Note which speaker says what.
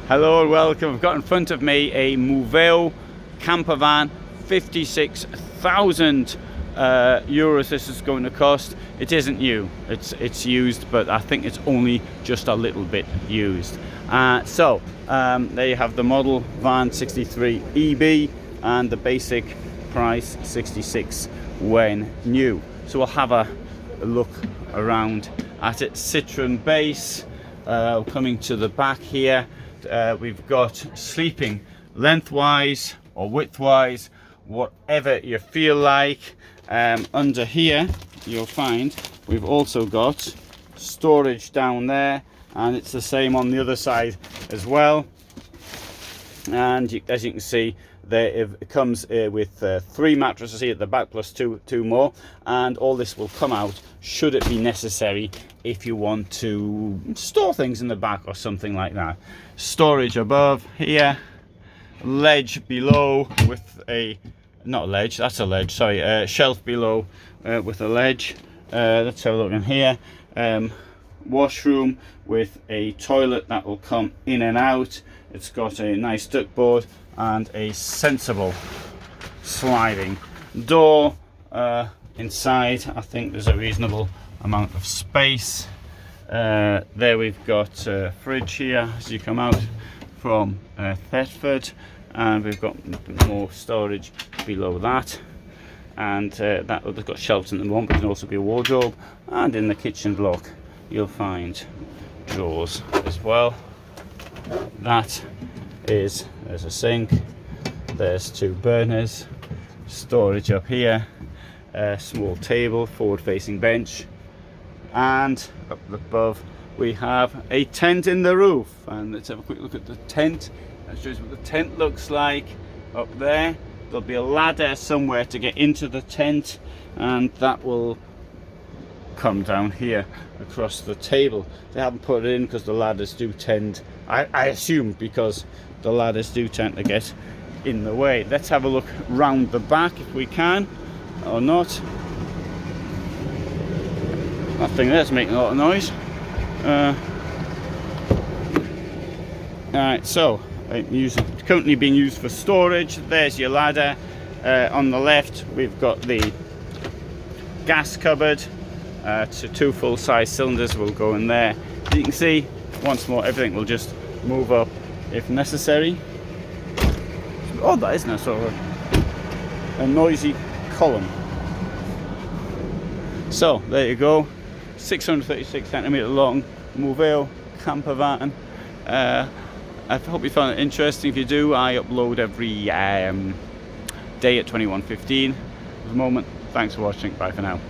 Speaker 1: Hello and welcome. I've got in front of me a Mooveo campervan, 56,000 euros this is going to cost. It isn't new, it's used, but I think it's only just a little bit used. There you have the model van 63 EB and the basic price 66 when new. So we'll have a look around at it. Citroen base, coming to the back here. We've got sleeping lengthwise or widthwise, whatever you feel like. Under here you'll find we've also got storage down there, and it's the same on the other side as well. And as you can see, there it comes with 3 mattresses here at the back plus two more, and all this will come out should it be necessary if you want to store things in the back or something like that. Storage above here, ledge below with a shelf below with a ledge. Let's have a look in here. Washroom with a toilet that will come in and out. It's got a nice duckboard and a sensible sliding door. Inside I think there's a reasonable amount of space. There we've got a fridge here as you come out from Thetford, and we've got more storage below that, and that has got shelves in the moment, but can also be a wardrobe. And in the kitchen block you'll find drawers as well. There's a sink, there's 2 burners, storage up here, a small table, forward facing bench, and up above we have a tent in the roof. And let's have a quick look at the tent. That shows what the tent looks like up there. There'll be a ladder somewhere to get into the tent, and that will come down here across the table. They haven't put it in because the ladders do tend, I assume, because the ladders do tend to get in the way. Let's have a look round the back if we can, or not. That thing there's making a lot of noise. Alright, so currently being used for storage. There's your ladder. On the left we've got the gas cupboard. 2 full-size cylinders will go in there. You can see once more everything will just move up if necessary. Oh, that isn't a sort of a noisy column. So there you go, 636 centimetre long Mooveo campervan. I hope you found it interesting. If you do, I upload every day at 21:15. At the moment, thanks for watching. Bye for now.